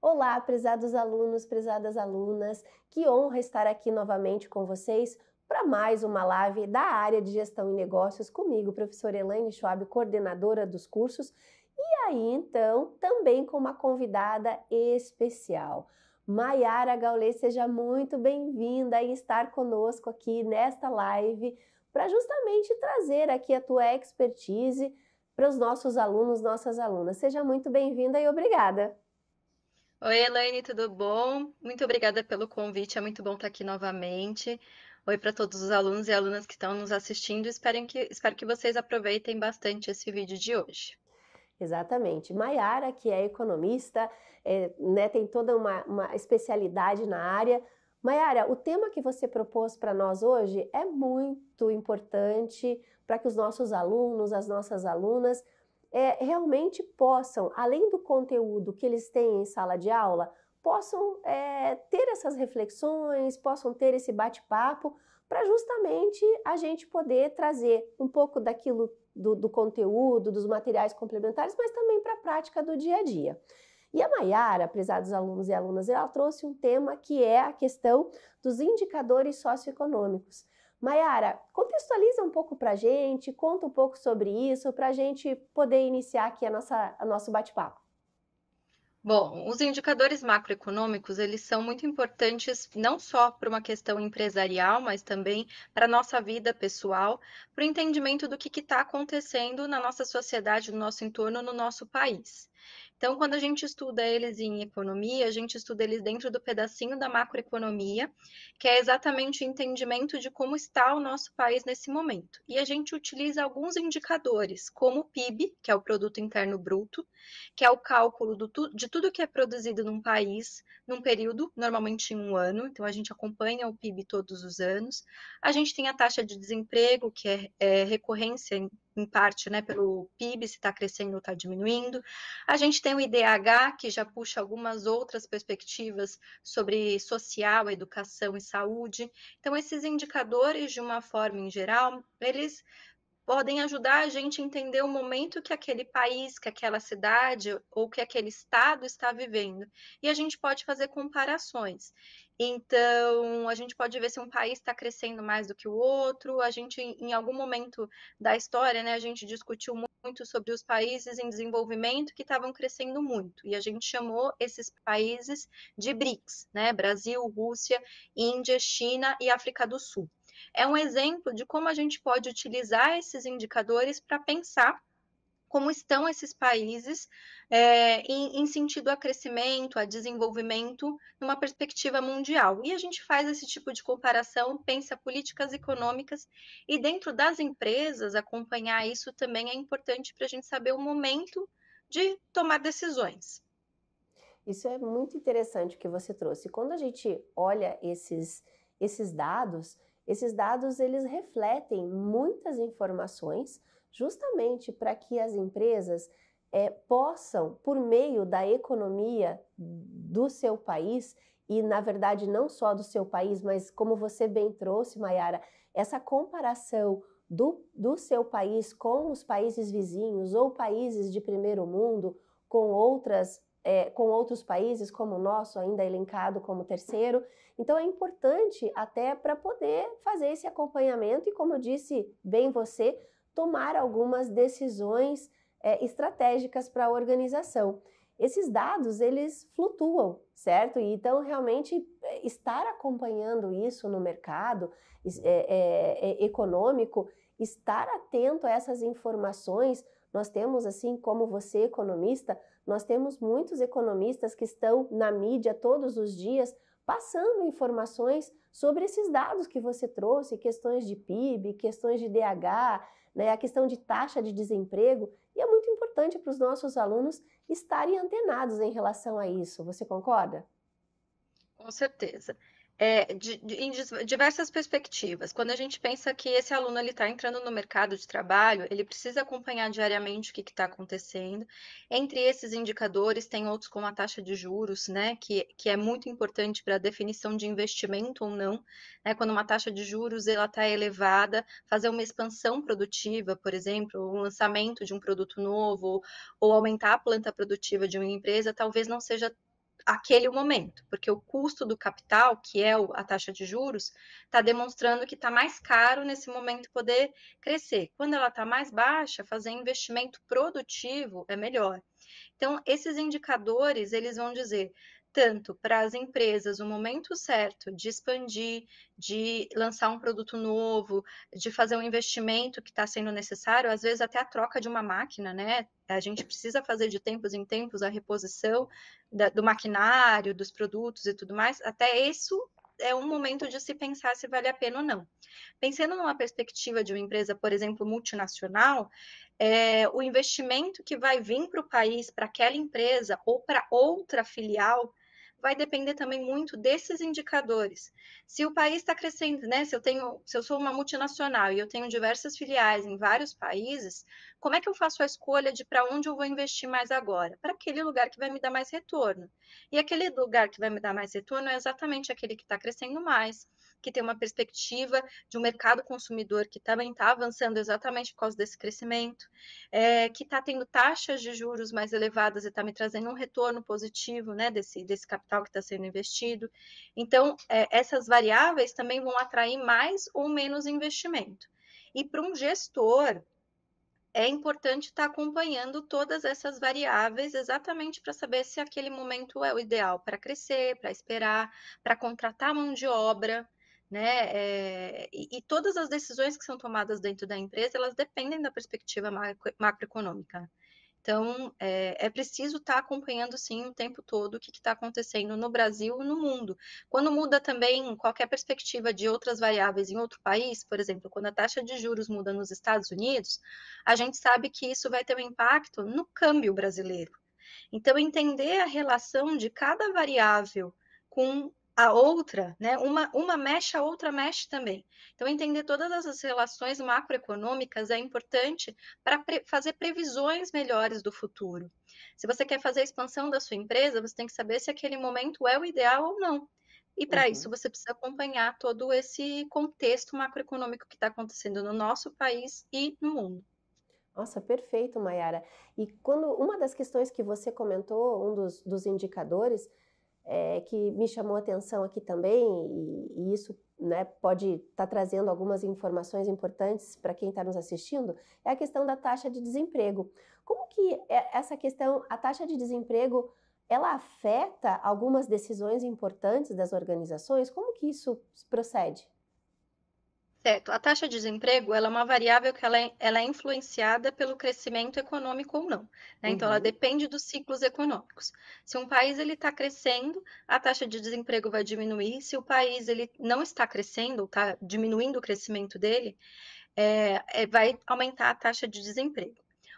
Olá, prezados alunos, prezadas alunas, que honra estar aqui novamente com vocês para mais uma live da área de gestão e negócios comigo, professora Elaine Schwab, coordenadora dos cursos, e aí então também com uma convidada especial. Maiara Gaules, seja muito bem-vinda em estar conosco aqui nesta live para justamente trazer aqui a tua expertise para os nossos alunos, nossas alunas. Seja muito bem-vinda e obrigada. Oi, Elaine, tudo bom? Muito obrigada pelo convite, é muito bom estar aqui novamente. Oi para todos os alunos e alunas que estão nos assistindo. Espero que vocês aproveitem bastante esse vídeo de hoje. Exatamente. Maiara, que é economista, né, tem toda uma especialidade na área. Maiara, o tema que você propôs para nós hoje é muito importante para que os nossos alunos, as nossas alunas, realmente possam, além do conteúdo que eles têm em sala de aula, possam ter essas reflexões, possam ter esse bate-papo, para justamente a gente poder trazer um pouco daquilo do conteúdo, dos materiais complementares, mas também para a prática do dia a dia. E a Maiara, prezados alunos e alunas, ela trouxe um tema que é a questão dos indicadores socioeconômicos. Maiara, contextualiza um pouco para a gente, conta um pouco sobre isso, para a gente poder iniciar aqui a nosso bate-papo. Bom, os indicadores macroeconômicos, eles são muito importantes não só para uma questão empresarial, mas também para a nossa vida pessoal, para o entendimento do que está acontecendo na nossa sociedade, no nosso entorno, no nosso país. Então, quando a gente estuda eles em economia, a gente estuda eles dentro do pedacinho da macroeconomia, que é exatamente o entendimento de como está o nosso país nesse momento. E a gente utiliza alguns indicadores, como o PIB, que é o Produto Interno Bruto, que é o cálculo de tudo que é produzido num país, num período, normalmente em um ano, então a gente acompanha o PIB todos os anos. A gente tem a taxa de desemprego, que é recorrência em parte, né, pelo PIB, se está crescendo ou está diminuindo. A gente tem o IDH, que já puxa algumas outras perspectivas sobre social, educação e saúde. Então, esses indicadores, de uma forma em geral, eles podem ajudar a gente a entender o momento que aquele país, que aquela cidade ou que aquele estado está vivendo. E a gente pode fazer comparações. Então, a gente pode ver se um país está crescendo mais do que o outro. A gente, em algum momento da história, né, a gente discutiu muito sobre os países em desenvolvimento que estavam crescendo muito. E a gente chamou esses países de BRICS, né? Brasil, Rússia, Índia, China e África do Sul. É um exemplo de como a gente pode utilizar esses indicadores para pensar como estão esses países em sentido a crescimento, a desenvolvimento, numa perspectiva mundial. E a gente faz esse tipo de comparação, pensa políticas econômicas, e dentro das empresas, acompanhar isso também é importante para a gente saber o momento de tomar decisões. Isso é muito interessante o que você trouxe. Quando a gente olha esses dados eles refletem muitas informações justamente para que as empresas possam, por meio da economia do seu país, e na verdade não só do seu país, mas como você bem trouxe, Maiara, essa comparação do seu país com os países vizinhos ou países de primeiro mundo, com com outros países, como o nosso, ainda elencado como terceiro. Então, é importante até para poder fazer esse acompanhamento e, como disse bem você, tomar algumas decisões estratégicas para a organização. Esses dados, eles flutuam, certo? E então, realmente, estar acompanhando isso no mercado econômico, estar atento a essas informações, nós temos, assim como você, economista, nós temos muitos economistas que estão na mídia todos os dias passando informações sobre esses dados que você trouxe, questões de PIB, questões de DH, né, a questão de taxa de desemprego, e é muito importante para os nossos alunos estarem antenados em relação a isso. Você concorda? Com certeza. Em diversas perspectivas. Quando a gente pensa que esse aluno está entrando no mercado de trabalho, ele precisa acompanhar diariamente o que está acontecendo. Entre esses indicadores, tem outros como a taxa de juros, né, que é muito importante para a definição de investimento ou não. Né, quando uma taxa de juros está elevada, fazer uma expansão produtiva, por exemplo, o lançamento de um produto novo, ou aumentar a planta produtiva de uma empresa, talvez não seja aquele momento, porque o custo do capital, que é a taxa de juros, está demonstrando que está mais caro nesse momento poder crescer. Quando ela está mais baixa, fazer investimento produtivo é melhor. Então, esses indicadores, eles vão dizer tanto para as empresas o momento certo de expandir, de lançar um produto novo, de fazer um investimento que está sendo necessário, às vezes até a troca de uma máquina, né? A gente precisa fazer de tempos em tempos a reposição do maquinário, dos produtos e tudo mais. Até isso é um momento de se pensar se vale a pena ou não. Pensando numa perspectiva de uma empresa, por exemplo, multinacional, o investimento que vai vir para o país, para aquela empresa ou para outra filial, vai depender também muito desses indicadores. Se o país está crescendo, né? Se eu sou uma multinacional e eu tenho diversas filiais em vários países, como é que eu faço a escolha de para onde eu vou investir mais agora? Para aquele lugar que vai me dar mais retorno. E aquele lugar que vai me dar mais retorno é exatamente aquele que está crescendo mais, que tem uma perspectiva de um mercado consumidor que também está avançando exatamente por causa desse crescimento, que está tendo taxas de juros mais elevadas e está me trazendo um retorno positivo, né, desse capital que está sendo investido. Então, essas variáveis também vão atrair mais ou menos investimento. E para um gestor, é importante estar acompanhando todas essas variáveis exatamente para saber se aquele momento é o ideal para crescer, para esperar, para contratar mão de obra, né? E todas as decisões que são tomadas dentro da empresa, elas dependem da perspectiva macroeconômica. Então, é preciso estar acompanhando, sim, o tempo todo o que está acontecendo no Brasil e no mundo. Quando muda também qualquer perspectiva de outras variáveis em outro país, por exemplo, quando a taxa de juros muda nos Estados Unidos, a gente sabe que isso vai ter um impacto no câmbio brasileiro. Então, entender a relação de cada variável com a outra, né? Uma mexe, a outra mexe também. Então, entender todas essas relações macroeconômicas é importante para fazer previsões melhores do futuro. Se você quer fazer a expansão da sua empresa, você tem que saber se aquele momento é o ideal ou não. E para isso Uhum. você precisa acompanhar todo esse contexto macroeconômico que está acontecendo no nosso país e no mundo. Nossa, perfeito, Mayara. E quando uma das questões que você comentou, um dos indicadores, que me chamou a atenção aqui também, e isso, né, pode estar trazendo algumas informações importantes para quem está nos assistindo, é a questão da taxa de desemprego. Como que essa questão, a taxa de desemprego, ela afeta algumas decisões importantes das organizações? Como que isso procede? Certo. A taxa de desemprego, ela é uma variável que ela é influenciada pelo crescimento econômico ou não, né? Então, ela Uhum, depende dos ciclos econômicos. Se um país ele está crescendo, a taxa de desemprego vai diminuir. Se o país ele não está crescendo, está diminuindo o crescimento dele, vai aumentar a taxa de desemprego.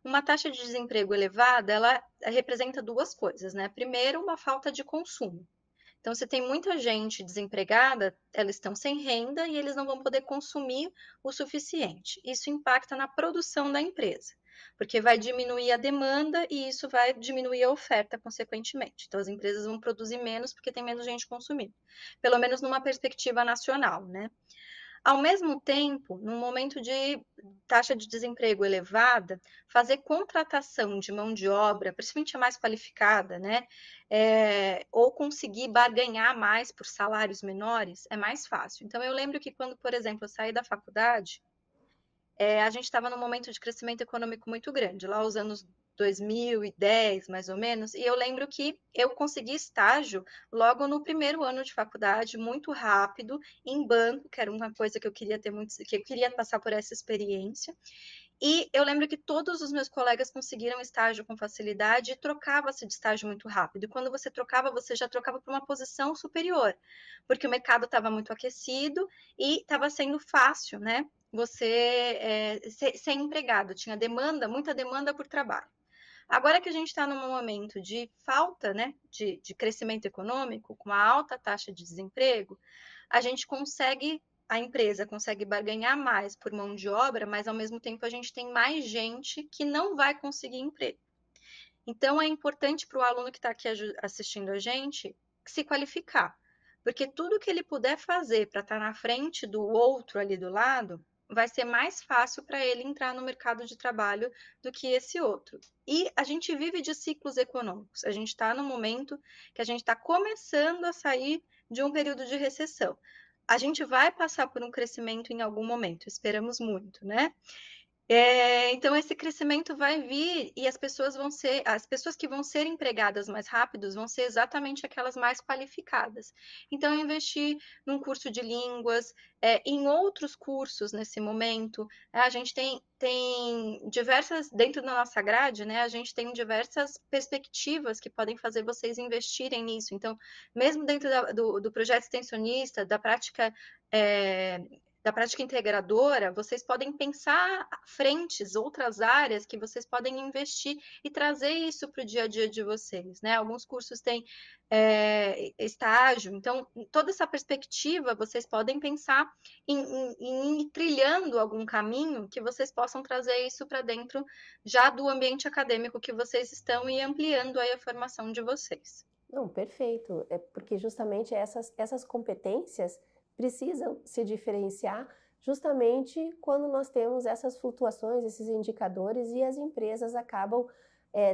Uma taxa de desemprego elevada, ela representa duas coisas, né? Primeiro, uma falta de consumo. Então, se tem muita gente desempregada, elas estão sem renda e eles não vão poder consumir o suficiente. Isso impacta na produção da empresa, porque vai diminuir a demanda e isso vai diminuir a oferta, consequentemente. Então, as empresas vão produzir menos porque tem menos gente consumindo, pelo menos numa perspectiva nacional, né? Ao mesmo tempo, no momento de taxa de desemprego elevada, fazer contratação de mão de obra, principalmente a mais qualificada, né? Ou conseguir barganhar mais por salários menores, é mais fácil. Então, eu lembro que quando, por exemplo, eu saí da faculdade, a gente estava num momento de crescimento econômico muito grande, lá os anos 2010, mais ou menos, e eu lembro que eu consegui estágio logo no primeiro ano de faculdade, muito rápido, em banco, que era uma coisa que eu queria ter muito, que eu queria passar por essa experiência. E eu lembro que todos os meus colegas conseguiram estágio com facilidade e trocava-se de estágio muito rápido. E quando você trocava, você já trocava para uma posição superior, porque o mercado estava muito aquecido e estava sendo fácil, né? Você ser empregado, tinha demanda, muita demanda por trabalho. Agora que a gente está num momento de falta, né, de crescimento econômico, com uma alta taxa de desemprego, a empresa consegue barganhar mais por mão de obra, mas ao mesmo tempo a gente tem mais gente que não vai conseguir emprego. Então é importante para o aluno que está aqui assistindo a gente se qualificar, porque tudo que ele puder fazer para estar na frente do outro ali do lado, vai ser mais fácil para ele entrar no mercado de trabalho do que esse outro. E a gente vive de ciclos econômicos. A gente está no momento que a gente está começando a sair de um período de recessão. A gente vai passar por um crescimento em algum momento, esperamos muito, né? Então esse crescimento vai vir e as pessoas que vão ser empregadas mais rápidos vão ser exatamente aquelas mais qualificadas. Então, investir num curso de línguas, em outros cursos nesse momento, a gente tem diversas, dentro da nossa grade, né, a gente tem diversas perspectivas que podem fazer vocês investirem nisso. Então, mesmo dentro do projeto extensionista, da prática integradora, vocês podem pensar frentes, outras áreas que vocês podem investir e trazer isso para o dia a dia de vocês, né? Alguns cursos têm estágio, então toda essa perspectiva vocês podem pensar em ir trilhando algum caminho que vocês possam trazer isso para dentro já do ambiente acadêmico que vocês estão e ampliando aí a formação de vocês. Não, perfeito. É porque justamente essas competências precisam se diferenciar justamente quando nós temos essas flutuações, esses indicadores, e as empresas acabam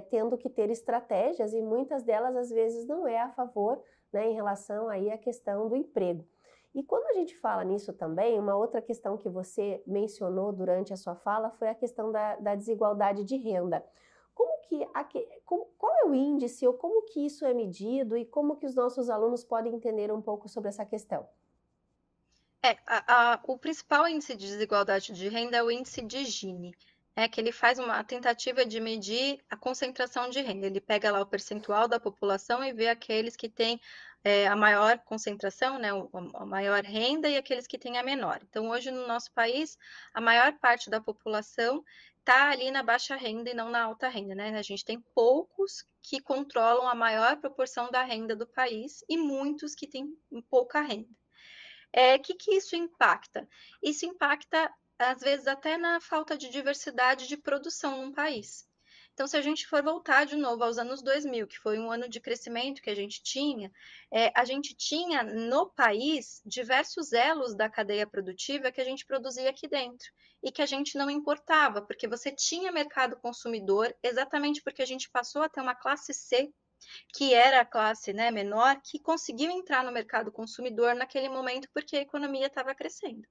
tendo que ter estratégias, e muitas delas às vezes não é a favor, né, em relação aí à questão do emprego. E quando a gente fala nisso também, uma outra questão que você mencionou durante a sua fala foi a questão da desigualdade de renda. Qual é o índice, ou como que isso é medido, e como que os nossos alunos podem entender um pouco sobre essa questão? O principal índice de desigualdade de renda é o índice de Gini, que ele faz uma tentativa de medir a concentração de renda. Ele pega lá o percentual da população e vê aqueles que têm a maior concentração, né, a maior renda, e aqueles que têm a menor. Então, hoje no nosso país, a maior parte da população está ali na baixa renda e não na alta renda, né? A gente tem poucos que controlam a maior proporção da renda do país e muitos que têm pouca renda. Que isso impacta? Isso impacta, às vezes, até na falta de diversidade de produção num país. Então, se a gente for voltar de novo aos anos 2000, que foi um ano de crescimento que a gente tinha no país diversos elos da cadeia produtiva que a gente produzia aqui dentro e que a gente não importava, porque você tinha mercado consumidor, exatamente porque a gente passou a ter uma classe C, que era a classe, né, menor, que conseguiu entrar no mercado consumidor naquele momento porque a economia estava crescendo.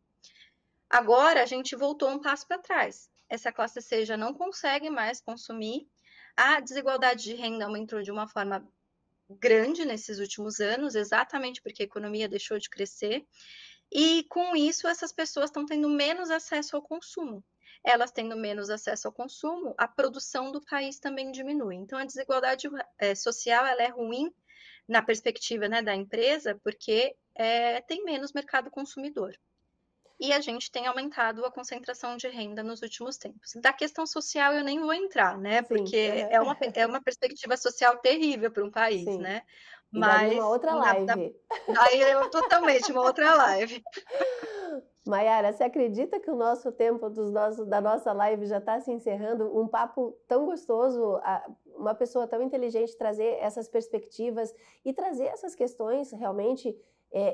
Agora a gente voltou um passo para trás. Essa classe C já não consegue mais consumir. A desigualdade de renda aumentou de uma forma grande nesses últimos anos, exatamente porque a economia deixou de crescer. E com isso, essas pessoas estão tendo menos acesso ao consumo. Elas tendo menos acesso ao consumo, a produção do país também diminui. Então, a desigualdade social ela é ruim na perspectiva, né, da empresa, porque tem menos mercado consumidor. E a gente tem aumentado a concentração de renda nos últimos tempos. Da questão social eu nem vou entrar, né? Sim, Porque é uma perspectiva social terrível para um país, sim. né? E daria uma Mas outra live. daí é totalmente uma outra live. Maiara, você acredita que o nosso tempo da nossa live já está se encerrando? Um papo tão gostoso, uma pessoa tão inteligente trazer essas perspectivas e trazer essas questões realmente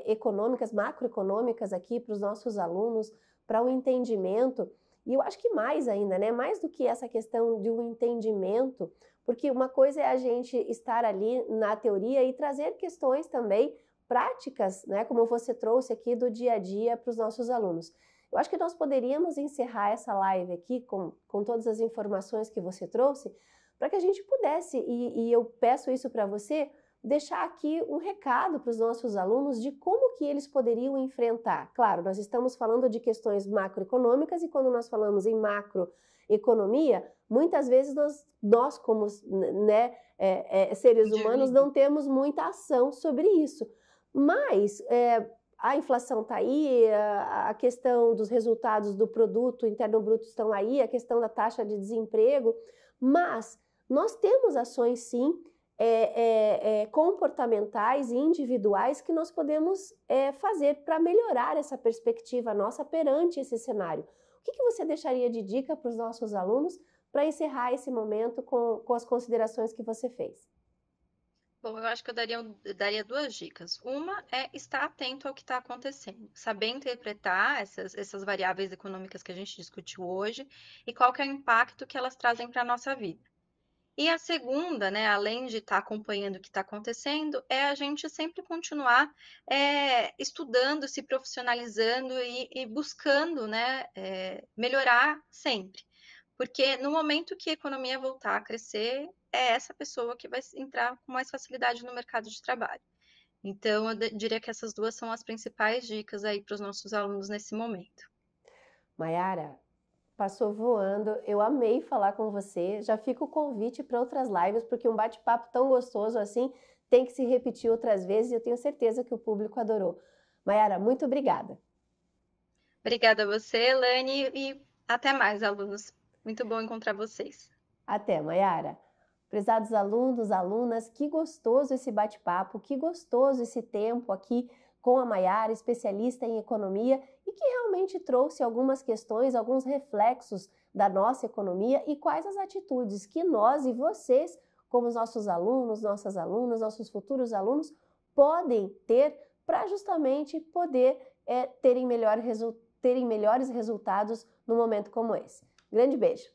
econômicas, macroeconômicas aqui para os nossos alunos, para o entendimento. E eu acho que mais ainda, né? Mais do que essa questão de um entendimento, porque uma coisa é a gente estar ali na teoria e trazer questões também práticas, né, como você trouxe aqui do dia a dia para os nossos alunos. Eu acho que nós poderíamos encerrar essa live aqui com todas as informações que você trouxe, para que a gente pudesse, e eu peço isso para você, deixar aqui um recado para os nossos alunos de como que eles poderiam enfrentar. Claro, nós estamos falando de questões macroeconômicas, e quando nós falamos em macroeconomia, muitas vezes nós como, né, seres humanos, não temos muita ação sobre isso. Mas a inflação está aí, a questão dos resultados do produto interno bruto estão aí, a questão da taxa de desemprego, mas nós temos ações sim, comportamentais e individuais que nós podemos fazer para melhorar essa perspectiva nossa perante esse cenário. O que você deixaria de dica para os nossos alunos para encerrar esse momento com as considerações que você fez? Bom, eu acho que eu daria duas dicas. Uma é estar atento ao que está acontecendo, saber interpretar essas variáveis econômicas que a gente discutiu hoje e qual que é o impacto que elas trazem para a nossa vida. E a segunda, né, além de estar acompanhando o que está acontecendo, é a gente sempre continuar estudando, se profissionalizando e buscando, né, melhorar sempre. Porque no momento que a economia voltar a crescer, é essa pessoa que vai entrar com mais facilidade no mercado de trabalho. Então, eu diria que essas duas são as principais dicas aí para os nossos alunos nesse momento. Mayara, passou voando, eu amei falar com você. Já fica o convite para outras lives, porque um bate-papo tão gostoso assim tem que se repetir outras vezes e eu tenho certeza que o público adorou. Mayara, muito obrigada. Obrigada a você, Elane, e até mais, alunos. Muito bom encontrar vocês. Até, Mayara. Prezados alunos, alunas, que gostoso esse bate-papo, que gostoso esse tempo aqui com a Mayara, especialista em economia, e que realmente trouxe algumas questões, alguns reflexos da nossa economia e quais as atitudes que nós e vocês, como os nossos alunos, nossas alunas, nossos futuros alunos, podem ter para justamente poder terem melhores resultados num momento como esse. Grande beijo!